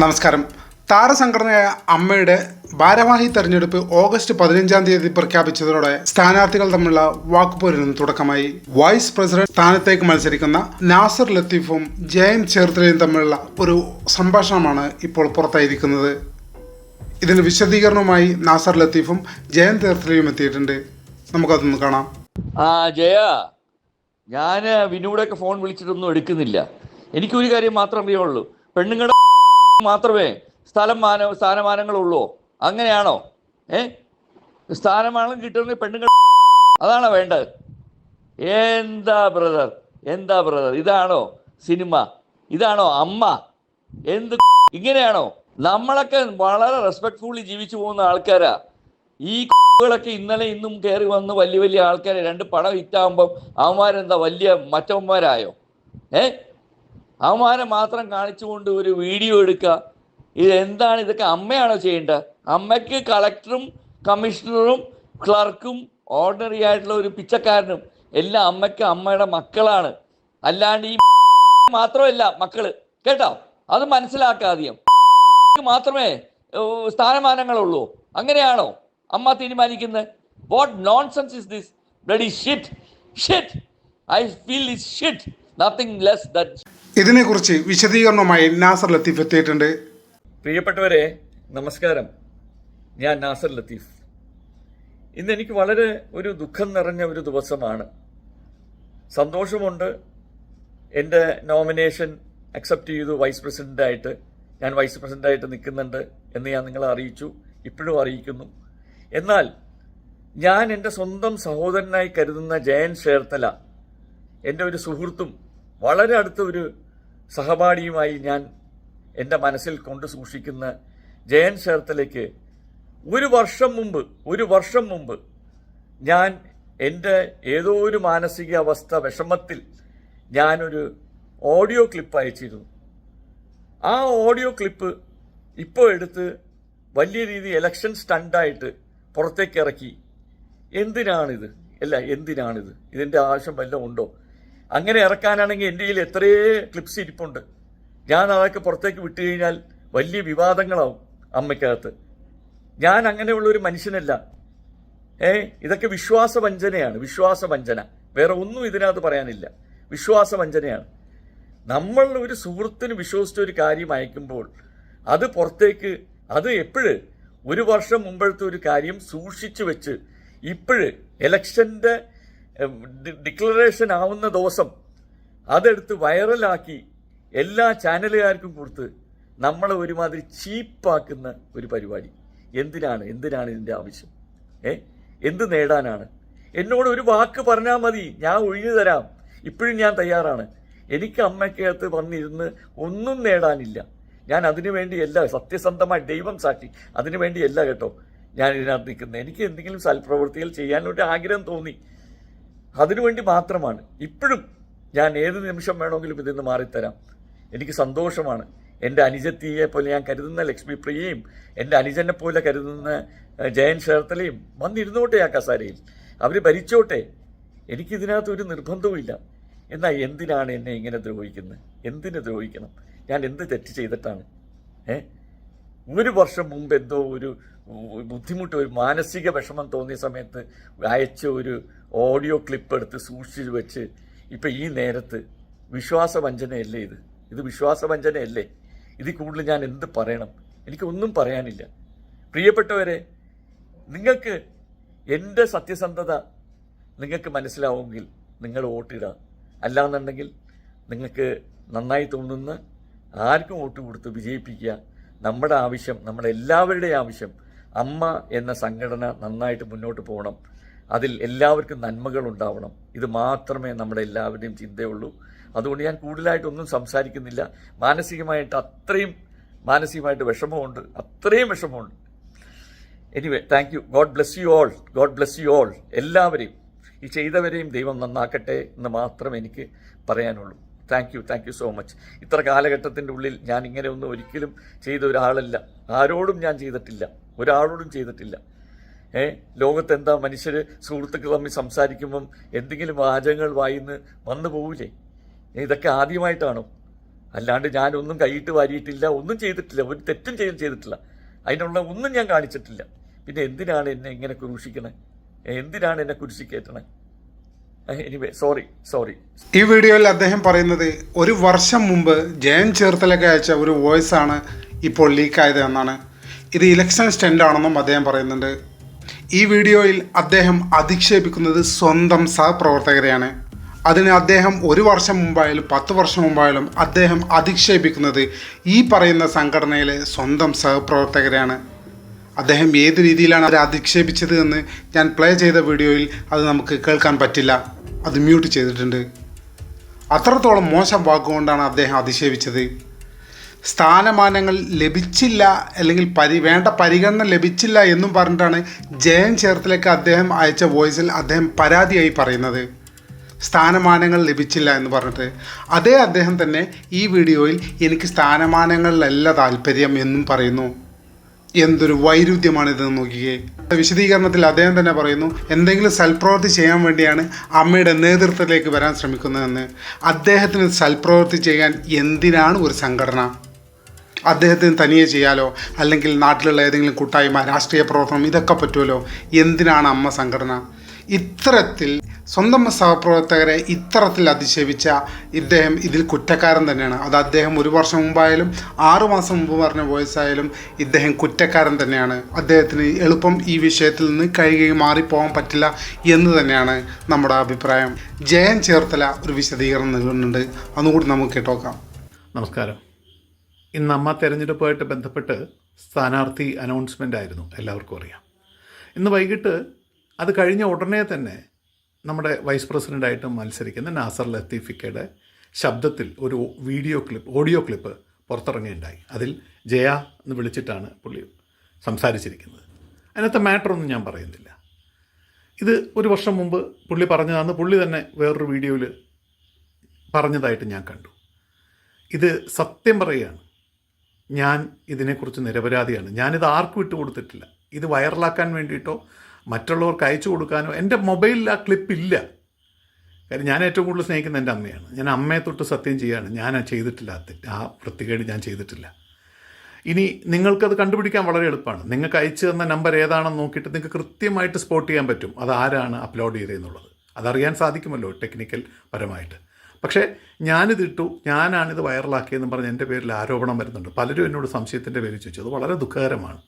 നമസ്കാരം. താരസംഘടനയായ അമ്മയുടെ ഭാരവാഹി തെരഞ്ഞെടുപ്പ് ഓഗസ്റ്റ് 15 പ്രഖ്യാപിച്ചതോടെ സ്ഥാനാർത്ഥികൾ തമ്മിലുള്ള വാക്കുപോരിന് തുടക്കമായി. വൈസ് പ്രസിഡന്റ് സ്ഥാനത്തേക്ക് മത്സരിക്കുന്ന നാസർ ലത്തീഫും ജയൻ ചേർത്തലയും തമ്മിലുള്ള ഒരു സംഭാഷണമാണ് ഇപ്പോൾ പുറത്തായിരിക്കുന്നത്. ഇതിന് വിശദീകരണവുമായി നാസർ ലത്തീഫും ജയൻ ചേർത്തലയും എത്തിയിട്ടുണ്ട്. നമുക്കതൊന്ന് കാണാം. ജയ, ഞാൻ വിനൂടൊക്കെ ഫോൺ വിളിച്ചിട്ടൊന്നും എടുക്കുന്നില്ല. എനിക്കൊരു കാര്യം മാത്രം അറിയുള്ളൂ, പെണ്ണുങ്ങളുടെ മാത്രമേ സ്ഥാനമാനങ്ങളുള്ളൂ. അങ്ങനെയാണോ? സ്ഥാനമാനം കിട്ടുന്ന പെണ്ണുങ്ങൾ അതാണോ വേണ്ടത്? എന്താ ബ്രദർ, ഇതാണോ സിനിമ? ഇതാണോ അമ്മ? എന്ത് ഇങ്ങനെയാണോ? നമ്മളൊക്കെ വളരെ റെസ്പെക്ട്ഫുള്ളി ജീവിച്ചു പോകുന്ന ആൾക്കാരാ. ഈ കളൊക്കെ ഇന്നലെ ഇന്നും കയറി വന്ന് വലിയ വലിയ ആൾക്കാരെ 2 പടം ഹിറ്റാകുമ്പം അവന്മാരെന്താ വലിയ മറ്റവന്മാരായോ? അവന്മാരെ മാത്രം കാണിച്ചുകൊണ്ട് ഒരു വീഡിയോ എടുക്കുക, ഇതെന്താണ്? ഇതൊക്കെ അമ്മയാണോ ചെയ്യേണ്ടത്? അമ്മയ്ക്ക് കളക്ടറും കമ്മീഷണറും ക്ലർക്കും ഓർഡിനറി ആയിട്ടുള്ള ഒരു പിച്ചക്കാരനും എല്ലാം അമ്മയ്ക്ക് അമ്മയുടെ മക്കളാണ്. അല്ലാണ്ട് ഈ മാത്രമല്ല മക്കള്, കേട്ടോ? അത് മനസ്സിലാക്കാതെയും മാത്രമേ സ്ഥാനമാനങ്ങളുള്ളൂ. അങ്ങനെയാണോ അമ്മ തീരുമാനിക്കുന്നത്? What nonsense is this? Bloody shit. I feel it shit, nothing less than. ഇതിനെക്കുറിച്ച് വിശദീകരണവുമായി നാസർ ലത്തീഫ് എത്തിയിട്ടുണ്ട്. പ്രിയപ്പെട്ടവരെ, നമസ്കാരം. ഞാൻ നാസർ ലത്തീഫ്. ഇന്ന് എനിക്ക് വളരെ ഒരു ദുഃഖം നിറഞ്ഞ ഒരു ദിവസമാണ്. സന്തോഷമുണ്ട്, എൻ്റെ നോമിനേഷൻ അക്സെപ്റ്റ് ചെയ്തു. ഞാൻ വൈസ് പ്രസിഡൻ്റായിട്ട് നിൽക്കുന്നുണ്ട് എന്ന് ഞാൻ നിങ്ങളെ അറിയിച്ചു, ഇപ്പോഴും അറിയിക്കുന്നു. എന്നാൽ ഞാൻ എൻ്റെ സ്വന്തം സഹോദരനായി കരുതുന്ന ജയൻ ചേർത്തല, എൻ്റെ ഒരു സുഹൃത്തും വളരെ അടുത്ത ഒരു സഹപാഠിയുമായി ഞാൻ എൻ്റെ മനസ്സിൽ കൊണ്ട് സൂക്ഷിക്കുന്ന ജയൻ ചേർത്തലയ്ക്ക് ഒരു വർഷം മുമ്പ് ഞാൻ എൻ്റെ ഏതോ ഒരു മാനസികാവസ്ഥ വിഷമത്തിൽ ഞാനൊരു ഓഡിയോ ക്ലിപ്പ് അയച്ചിരുന്നു. ആ ഓഡിയോ ക്ലിപ്പ് ഇപ്പോൾ എടുത്ത് വലിയ രീതിയിൽ ഇലക്ഷൻ സ്റ്റണ്ടായിട്ട് പുറത്തേക്ക് ഇറക്കി. എന്തിനാണിത്? ഇതിൻ്റെ ആവശ്യം വല്ലതും ഉണ്ടോ? അങ്ങനെ ഇറക്കാനാണെങ്കിൽ എൻ്റെ കയ്യിൽ എത്രയേ ക്ലിപ്സ് ഇരിപ്പുണ്ട്. ഞാൻ അതൊക്കെ പുറത്തേക്ക് വിട്ടു കഴിഞ്ഞാൽ വലിയ വിവാദങ്ങളാവും അമ്മയ്ക്കകത്ത്. ഞാൻ അങ്ങനെയുള്ളൊരു മനുഷ്യനല്ല. ഇതൊക്കെ വിശ്വാസവഞ്ചന. വേറെ ഒന്നും ഇതിനകത്ത് പറയാനില്ല. വിശ്വാസവഞ്ചനയാണ്. നമ്മൾ ഒരു സുഹൃത്തിന് വിശ്വസിച്ച ഒരു കാര്യം അയക്കുമ്പോൾ അത് പുറത്തേക്ക്, അത് ഒരു വർഷം മുമ്പത്തെ ഒരു കാര്യം സൂക്ഷിച്ചു വെച്ച് ഇലക്ഷൻ്റെ ഡിക്ലറേഷൻ ആവുന്ന ദിവസം അതെടുത്ത് വൈറലാക്കി എല്ലാ ചാനലുകാർക്കും കൊടുത്ത് നമ്മളെ ഒരുമാതിരി ചീപ്പാക്കുന്ന ഒരു പരിപാടി. എന്തിനാണ് ഇതിൻ്റെ ആവശ്യം? എന്ത് നേടാനാണ്? എന്നോട് ഒരു വാക്ക് പറഞ്ഞാൽ മതി, ഞാൻ ഒഴിഞ്ഞു തരാം. ഇപ്പോഴും ഞാൻ തയ്യാറാണ്. എനിക്ക് അമ്മയ്ക്കകത്ത് വന്നിരുന്ന് ഒന്നും നേടാനില്ല. ഞാൻ അതിനു വേണ്ടിയല്ല, സത്യസന്ധമായി ദൈവം സാക്ഷി, അതിനു വേണ്ടിയല്ല കേട്ടോ ഞാൻ ഇതിനകത്ത് നിൽക്കുന്നത്. എനിക്ക് എന്തെങ്കിലും സൽപ്രവൃത്തികൾ ചെയ്യാനൊരു ആഗ്രഹം തോന്നി, അതിനുവേണ്ടി മാത്രമാണ്. ഇപ്പോഴും ഞാൻ ഏത് നിമിഷം വേണമെങ്കിലും ഇതിന്ന് മാറിത്തരാം. എനിക്ക് സന്തോഷമാണ്. എൻ്റെ അനുജത്തിയെ പോലെ ഞാൻ കരുതുന്ന ലക്ഷ്മി പ്രിയയും എൻ്റെ അനുജനെ പോലെ കരുതുന്ന ജയൻ ചേർത്തലയും വന്നിരുന്നോട്ടെ ആ കസാരയിൽ, അവർ ഭരിച്ചോട്ടെ. എനിക്കിതിനകത്ത് ഒരു നിർബന്ധവുമില്ല. എന്നാൽ എന്തിനാണ് എന്നെ ഇങ്ങനെ ദ്രോഹിക്കുന്നത്? എന്തിനു ദ്രോഹിക്കണം? ഞാൻ എന്ത് തെറ്റ് ചെയ്തിട്ടാണ്? ഒരു വർഷം മുമ്പ് എന്തോ ഒരു ബുദ്ധിമുട്ട്, ഒരു മാനസിക വിഷമം തോന്നിയ സമയത്ത് അയച്ച ഒരു ഓഡിയോ ക്ലിപ്പ് എടുത്ത് സൂക്ഷിച്ചു വെച്ച് ഇപ്പം ഈ നേരത്ത് വിശ്വാസവഞ്ചനയല്ലേ ഇത് വിശ്വാസവഞ്ചനയല്ലേ? ഇതിൽ കൂടുതൽ ഞാൻ എന്ത് പറയണം? എനിക്കൊന്നും പറയാനില്ല. പ്രിയപ്പെട്ടവരെ, നിങ്ങൾക്ക് എൻ്റെ സത്യസന്ധത നിങ്ങൾക്ക് മനസ്സിലാവുമെങ്കിൽ നിങ്ങൾ വോട്ടിടുക. അല്ലാന്നുണ്ടെങ്കിൽ നിങ്ങൾക്ക് നന്നായി തോന്നുന്ന ആർക്കും വോട്ട് കൊടുത്ത് വിജയിപ്പിക്കുക. നമ്മുടെ ആവശ്യം, നമ്മുടെ എല്ലാവരുടെയും ആവശ്യം, അമ്മ എന്ന സംഘടന നന്നായിട്ട് മുന്നോട്ട് പോകണം. അതിൽ എല്ലാവർക്കും നന്മകൾ ഉണ്ടാവണം. ഇത് മാത്രമേ നമ്മുടെ എല്ലാവരുടെയും ചിന്തയുള്ളൂ. അതുകൊണ്ട് ഞാൻ കൂടുതലായിട്ടൊന്നും സംസാരിക്കുന്നില്ല. മാനസികമായിട്ട് വിഷമമുണ്ട്, അത്രയും വിഷമമുണ്ട്. Anyway, thank you. God bless you all. എല്ലാവരെയും, ഈ ചെയ്തവരെയും ദൈവം നന്നാക്കട്ടെ എന്ന് മാത്രം എനിക്ക് പറയാനുള്ളൂ. Thank you so much. ഇത്ര കാലഘട്ടത്തിൻ്റെ ഉള്ളിൽ ഞാൻ ഇങ്ങനെ ഒന്നും ഒരിക്കലും ചെയ്ത ഒരാളല്ല. ആരോടും ഞാൻ ചെയ്തിട്ടില്ല, ഒരാളോടും ചെയ്തിട്ടില്ല. ലോകത്ത് എന്താ മനുഷ്യർ സുഹൃത്തുക്കൾ തമ്മിൽ സംസാരിക്കുമ്പം എന്തെങ്കിലും വാചകങ്ങൾ വായിന്ന് വന്നു പോവില്ലേ? ഇതൊക്കെ ആദ്യമായിട്ടാണോ? അല്ലാണ്ട് ഞാനൊന്നും കൈയിട്ട് വാരിയിട്ടില്ല, ഒന്നും ചെയ്തിട്ടില്ല, ഒരു തെറ്റും ചെയ്തിട്ടില്ല, അതിനുള്ള ഒന്നും ഞാൻ കാണിച്ചിട്ടില്ല. പിന്നെ എന്തിനാണ് എന്നെ ഇങ്ങനെ ക്രൂശിക്കണേ? എന്തിനാണ് എന്നെ കുരിശി കയറ്റണേ? Anyway sorry. ഈ വീഡിയോയിൽ അദ്ദേഹം പറയുന്നത് 1 വർഷം മുമ്പ് ജയൻ ചേർത്തലൊക്കെ അയച്ച ഒരു വോയിസ് ആണ് ഇപ്പോൾ ലീക്കായത് എന്നാണ്. ഇത് ഇലക്ഷൻ സ്റ്റെൻഡ് ആണെന്നും അദ്ദേഹം പറയുന്നുണ്ട്. ഈ വീഡിയോയിൽ അദ്ദേഹം അധിക്ഷേപിക്കുന്നത് സ്വന്തം സഹപ്രവർത്തകരെയാണ്. അതിന് അദ്ദേഹം 1 വർഷം മുമ്പായാലും 10 വർഷം മുമ്പായാലും അദ്ദേഹം അധിക്ഷേപിക്കുന്നത് ഈ പറയുന്ന സംഘടനയിലെ സ്വന്തം സഹപ്രവർത്തകരെയാണ്. അദ്ദേഹം ഏത് രീതിയിലാണ് അവരെ അധിക്ഷേപിച്ചത് എന്ന് ഞാൻ പ്ലേ ചെയ്ത വീഡിയോയിൽ അത് നമുക്ക് കേൾക്കാൻ പറ്റില്ല, അത് മ്യൂട്ട് ചെയ്തിട്ടുണ്ട്. അത്രത്തോളം മോശം വാക്കുകൊണ്ടാണ് അദ്ദേഹം അധിക്ഷേപിച്ചത്. സ്ഥാനമാനങ്ങൾ ലഭിച്ചില്ല അല്ലെങ്കിൽ വേണ്ട പരിഗണന ലഭിച്ചില്ല എന്നും പറഞ്ഞിട്ടാണ് ജയൻ ചേർത്തലേക്ക് അദ്ദേഹം അയച്ച വോയിസിൽ അദ്ദേഹം പരാതിയായി പറയുന്നത്. സ്ഥാനമാനങ്ങൾ ലഭിച്ചില്ല എന്ന് പറഞ്ഞിട്ട് അതേ അദ്ദേഹം തന്നെ ഈ വീഡിയോയിൽ എനിക്ക് സ്ഥാനമാനങ്ങളിലല്ല താല്പര്യം എന്നും പറയുന്നു. എന്തൊരു വൈരുദ്ധ്യമാണിതെന്ന് നോക്കിയേ. വിശദീകരണത്തിൽ അദ്ദേഹം തന്നെ പറയുന്നു, എന്തെങ്കിലും സൽപ്രവൃത്തി ചെയ്യാൻ വേണ്ടിയാണ് അമ്മയുടെ നേതൃത്വത്തിലേക്ക് വരാൻ ശ്രമിക്കുന്നതെന്ന്. അദ്ദേഹത്തിന് സൽപ്രവൃത്തി ചെയ്യാൻ എന്തിനാണ് ഒരു സംഘടന? അദ്ദേഹത്തിന് തനിയെ ചെയ്യാലോ, അല്ലെങ്കിൽ നാട്ടിലുള്ള ഏതെങ്കിലും കൂട്ടായ്മ, രാഷ്ട്രീയ പ്രവർത്തനം, ഇതൊക്കെ പറ്റുമല്ലോ. എന്തിനാണ് അമ്മ സംഘടന? ഇത്തരത്തിൽ സ്വന്തം സഹപ്രവർത്തകരെ ഇത്തരത്തിൽ അധിക്ഷേപിച്ച ഇദ്ദേഹം ഇതിൽ കുറ്റക്കാരൻ തന്നെയാണ്. അത് അദ്ദേഹം 1 വർഷം മുമ്പായാലും 6 മാസം മുമ്പ് പറഞ്ഞ വോയിസ് ആയാലും ഇദ്ദേഹം കുറ്റക്കാരൻ തന്നെയാണ്. അദ്ദേഹത്തിന് എളുപ്പം ഈ വിഷയത്തിൽ നിന്ന് കഴുകി മാറിപ്പോകാൻ പറ്റില്ല എന്ന് തന്നെയാണ് നമ്മുടെ അഭിപ്രായം. ജയൻ ചേർത്തല ഒരു വിശദീകരണം നൽകുന്നുണ്ട്, അതുകൂടി നമുക്ക് കേട്ടോക്കാം. നമസ്കാരം. ഇന്ന് അമ്മ തെരഞ്ഞെടുപ്പുമായിട്ട് ബന്ധപ്പെട്ട് സ്ഥാനാർത്ഥി അനൗൺസ്മെൻ്റ് ആയിരുന്നു, എല്ലാവർക്കും അറിയാം. ഇന്ന് വൈകിട്ട് അത് കഴിഞ്ഞ ഉടനെ തന്നെ നമ്മുടെ വൈസ് പ്രസിഡൻ്റായിട്ട് മത്സരിക്കുന്ന നാസർ ലത്തീഫിക്കയുടെ ശബ്ദത്തിൽ ഒരു ഓഡിയോ ക്ലിപ്പ് പുറത്തിറങ്ങിയുണ്ടായി. അതിൽ ജയ എന്ന് വിളിച്ചിട്ടാണ് പുള്ളി സംസാരിച്ചിരിക്കുന്നത്. അതിനകത്തെ മാറ്ററൊന്നും ഞാൻ പറയുന്നില്ല. ഇത് 1 വർഷം മുമ്പ് പുള്ളി പറഞ്ഞതാണെന്ന് പുള്ളി തന്നെ വേറൊരു വീഡിയോയിൽ പറഞ്ഞതായിട്ട് ഞാൻ കണ്ടു. ഇത് സത്യം പറയുകയാണ്, ഞാൻ ഇതിനെക്കുറിച്ച് നിരപരാധിയാണ്. ഞാനിത് ആർക്കും ഇട്ട് കൊടുത്തിട്ടില്ല. ഇത് വൈറലാക്കാൻ വേണ്ടിയിട്ടോ മറ്റുള്ളവർക്ക് അയച്ചു കൊടുക്കാനോ എൻ്റെ മൊബൈലിൽ ആ ക്ലിപ്പില്ല. കാര്യം ഞാൻ ഏറ്റവും കൂടുതൽ സ്നേഹിക്കുന്ന എൻ്റെ അമ്മയാണ്. ഞാൻ അമ്മയെ തൊട്ട് സത്യം ചെയ്യുകയാണ്, ഞാൻ ചെയ്തിട്ടില്ല, ആ വൃത്തികേട് ഞാൻ ചെയ്തിട്ടില്ല. ഇനി നിങ്ങൾക്കത് കണ്ടുപിടിക്കാൻ വളരെ എളുപ്പമാണ്. നിങ്ങൾക്ക് അയച്ചു തന്ന നമ്പർ ഏതാണെന്ന് നോക്കിയിട്ട് നിങ്ങൾക്ക് കൃത്യമായിട്ട് സ്പോട്ട് ചെയ്യാൻ പറ്റും അത് ആരാണ് അപ്ലോഡ് ചെയ്തതെന്നുള്ളത്. അതറിയാൻ സാധിക്കുമല്ലോ ടെക്നിക്കൽ പരമായിട്ട്. പക്ഷേ ഞാനിതിട്ടു, ഞാനാണിത് വൈറലാക്കിയതെന്ന് പറഞ്ഞ് എൻ്റെ പേരിൽ ആരോപണം വരുന്നുണ്ട്. പലരും എന്നോട് സംശയത്തിൻ്റെ പേര് ചോദിച്ചു. അത് വളരെ ദുഃഖകരമാണ്.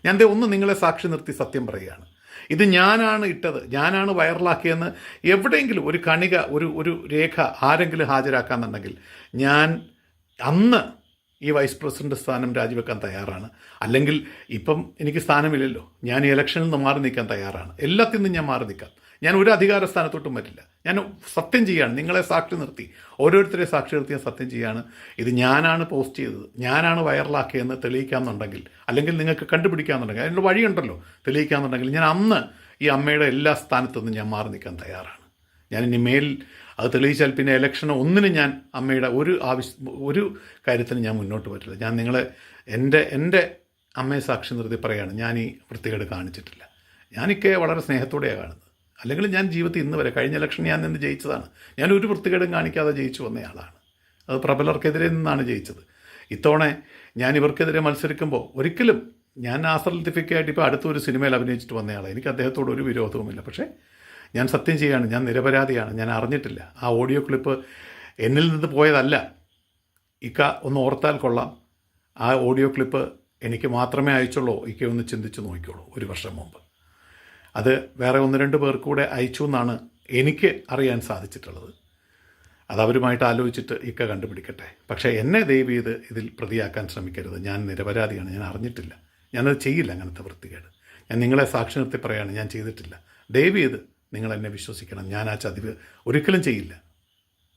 ഞാൻ ഒന്ന് നിങ്ങളെ സാക്ഷി നിർത്തി സത്യം പറയുകയാണ്. ഇത് ഞാനാണ് ഇട്ടത്, ഞാനാണ് വൈറലാക്കിയെന്ന് എവിടെയെങ്കിലും ഒരു കണിക, ഒരു രേഖ ആരെങ്കിലും ഹാജരാക്കാന്നുണ്ടെങ്കിൽ ഞാൻ അന്ന് ഈ വൈസ് പ്രസിഡന്റ് സ്ഥാനം രാജിവെക്കാൻ തയ്യാറാണ്. അല്ലെങ്കിൽ ഇപ്പം എനിക്ക് സ്ഥാനമില്ലല്ലോ, ഞാൻ ഈ ഇലക്ഷനിൽ നിന്ന് മാറി നിൽക്കാൻ തയ്യാറാണ്. എല്ലാത്തിൽ നിന്നും ഞാൻ മാറി നിൽക്കാം. ഞാൻ ഒരു അധികാര സ്ഥാനത്തോട്ടും പറ്റില്ല. ഞാൻ സത്യം ചെയ്യുകയാണ്, നിങ്ങളെ സാക്ഷി നിർത്തി, ഓരോരുത്തരെ സാക്ഷി നിർത്തി ഞാൻ സത്യം ചെയ്യുകയാണ്. ഇത് ഞാനാണ് പോസ്റ്റ് ചെയ്തത്, ഞാനാണ് വൈറലാക്കിയെന്ന് തെളിയിക്കാമെന്നുണ്ടെങ്കിൽ, അല്ലെങ്കിൽ നിങ്ങൾക്ക് കണ്ടുപിടിക്കാമെന്നുണ്ടെങ്കിൽ, അതിനുള്ള വഴിയുണ്ടല്ലോ തെളിയിക്കാമെന്നുണ്ടെങ്കിൽ, ഞാൻ അന്ന് ഈ അമ്മയുടെ എല്ലാ സ്ഥാനത്തു നിന്നും ഞാൻ മാറി നിൽക്കാൻ തയ്യാറാണ്. ഞാൻ ഇനി മേൽ അത് തെളിയിച്ചാൽ പിന്നെ ഇലക്ഷന് ഒന്നിനും ഞാൻ അമ്മയുടെ ഒരു കാര്യത്തിന് ഞാൻ മുന്നോട്ട് പറ്റില്ല. ഞാൻ നിങ്ങളെ എൻ്റെ അമ്മയെ സാക്ഷി നിർത്തി പറയുകയാണ്, ഞാൻ ഈ വൃത്തികേട് കാണിച്ചിട്ടില്ല. ഞാനൊക്കെ വളരെ സ്നേഹത്തോടെയാണ് കാണുന്നത്. അല്ലെങ്കിൽ ഞാൻ ജീവിതത്തിൽ ഇന്ന് വരെ, കഴിഞ്ഞ ഇലക്ഷൻ ഞാൻ നിന്ന് ജയിച്ചതാണ്. ഞാൻ ഒരു വൃത്തികേടും കാണിക്കാതെ ജയിച്ചു വന്നയാളാണ്. അത് പ്രബലർക്കെതിരെ നിന്നാണ് ജയിച്ചത്. ഇത്തവണ ഞാൻ ഇവർക്കെതിരെ മത്സരിക്കുമ്പോൾ ഒരിക്കലും ഞാൻ നാസർ ലത്തീഫിക്കായിട്ട് ഇപ്പോൾ അടുത്തൊരു സിനിമയിൽ അഭിനയിച്ചിട്ട് വന്നയാളാണ്. എനിക്ക് അദ്ദേഹത്തോട് ഒരു വിരോധവുമില്ല. പക്ഷേ ഞാൻ സത്യം ചെയ്യുകയാണ്, ഞാൻ നിരപരാധിയാണ്, ഞാൻ അറിഞ്ഞിട്ടില്ല. ആ ഓഡിയോ ക്ലിപ്പ് എന്നിൽ നിന്ന് പോയതല്ല. ഇക്ക ഒന്ന് ഓർത്താൽ കൊള്ളാം. ആ ഓഡിയോ ക്ലിപ്പ് എനിക്ക് മാത്രമേ അയച്ചുള്ളൂ. ഇക്ക ഒന്ന് ചിന്തിച്ച് നോക്കിക്കോളൂ. 1 വർഷം മുമ്പ് അത് വേറെ 1-2 പേർക്ക് കൂടെ അയച്ചു എന്നാണ് എനിക്ക് അറിയാൻ സാധിച്ചിട്ടുള്ളത്. അതവരുമായിട്ട് ആലോചിച്ചിട്ട് ഇക്ക കണ്ടുപിടിക്കട്ടെ. പക്ഷേ എന്നെ ദയവ് ചെയ്ത് ഇതിൽ പ്രതിയാക്കാൻ ശ്രമിക്കരുത്. ഞാൻ നിരപരാധിയാണ്, ഞാൻ അറിഞ്ഞിട്ടില്ല, ഞാനത് ചെയ്യില്ല. അങ്ങനത്തെ വൃത്തികേട് ഞാൻ നിങ്ങളെ സാക്ഷി നിർത്തി പറയുകയാണ്, ഞാൻ ചെയ്തിട്ടില്ല. ദയവ് ചെയ്ത് നിങ്ങൾ എന്നെ വിശ്വസിക്കണം. ഞാൻ ആ ചതിവ് ഒരിക്കലും ചെയ്യില്ല.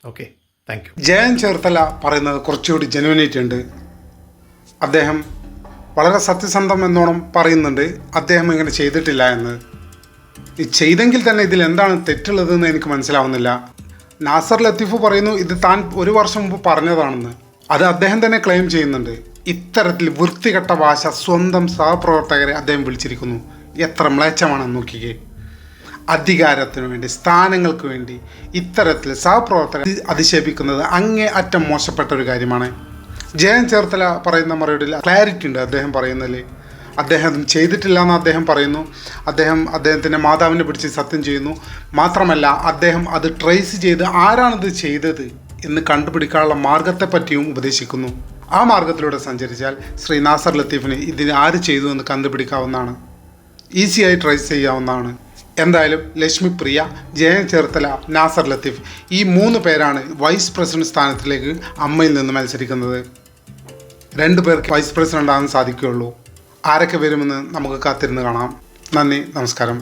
Okay, thank you. Jayan Cherthala പറയുന്നത് കുറച്ചുകൂടി ജെനുവിനിറ്റി ഉണ്ട്. അദ്ദേഹം വളരെ സത്യസന്ധം എന്നോണം പറയുന്നുണ്ട് അദ്ദേഹം ഇങ്ങനെ ചെയ്തിട്ടില്ല എന്ന്. ഈ ചെയ്തെങ്കിൽ തന്നെ ഇതിൽ എന്താണ് തെറ്റുള്ളതെന്ന് എനിക്ക് മനസ്സിലാവുന്നില്ല. നാസർ ലത്തീഫ് പറയുന്നു ഇത് താൻ 1 വർഷം മുമ്പ് പറഞ്ഞതാണെന്ന്. അത് അദ്ദേഹം തന്നെ ക്ലെയിം ചെയ്യുന്നുണ്ട്. ഇത്തരത്തിൽ വൃത്തികെട്ട ഭാഷ സ്വന്തം സഹപ്രവർത്തകരെ അദ്ദേഹം വിളിച്ചിരിക്കുന്നു. എത്ര മ്ലേച്ഛമാണെന്ന് നോക്കിക്കേ. അധികാരത്തിനു വേണ്ടി, സ്ഥാനങ്ങൾക്ക് വേണ്ടി ഇത്തരത്തിൽ സഹപ്രവർത്തകരെ അധിക്ഷേപിക്കുന്നത് അങ്ങേ അറ്റം മോശപ്പെട്ട ഒരു കാര്യമാണ്. ജയൻ ചേർത്തല പറയുന്ന മറുപടിയിൽ ക്ലാരിറ്റി ഉണ്ട് അദ്ദേഹം പറയുന്നതിൽ. അദ്ദേഹം ചെയ്തിട്ടില്ല എന്ന് അദ്ദേഹം പറയുന്നു. അദ്ദേഹത്തിൻ്റെ മാതാവിനെ പിടിച്ച് സത്യം ചെയ്യുന്നു. മാത്രമല്ല അദ്ദേഹം അത് ട്രേസ് ചെയ്ത് ആരാണിത് ചെയ്തത് എന്ന് കണ്ടുപിടിക്കാനുള്ള മാർഗത്തെ പറ്റിയും ഉപദേശിക്കുന്നു. ആ മാർഗത്തിലൂടെ സഞ്ചരിച്ചാൽ ശ്രീ നാസർ ലത്തീഫിന് ഇതിന് ആര് ചെയ്തു എന്ന് കണ്ടുപിടിക്കാവുന്നതാണ്, ഈസിയായി ട്രേസ് ചെയ്യാവുന്നതാണ്. എന്തായാലും ലക്ഷ്മി പ്രിയ, ജയൻ ചേർത്തല, നാസർ ലത്തീഫ് ഈ 3 പേരാണ് വൈസ് പ്രസിഡന്റ് സ്ഥാനത്തിലേക്ക് അമ്മയിൽ നിന്ന് മത്സരിക്കുന്നത്. 2 പേർക്ക് വൈസ് പ്രസിഡന്റ് ആകാൻ സാധിക്കുകയുള്ളൂ. ആരൊക്കെ വരുമെന്ന് നമുക്ക് കാത്തിരുന്ന് കാണാം. നന്ദി, നമസ്കാരം.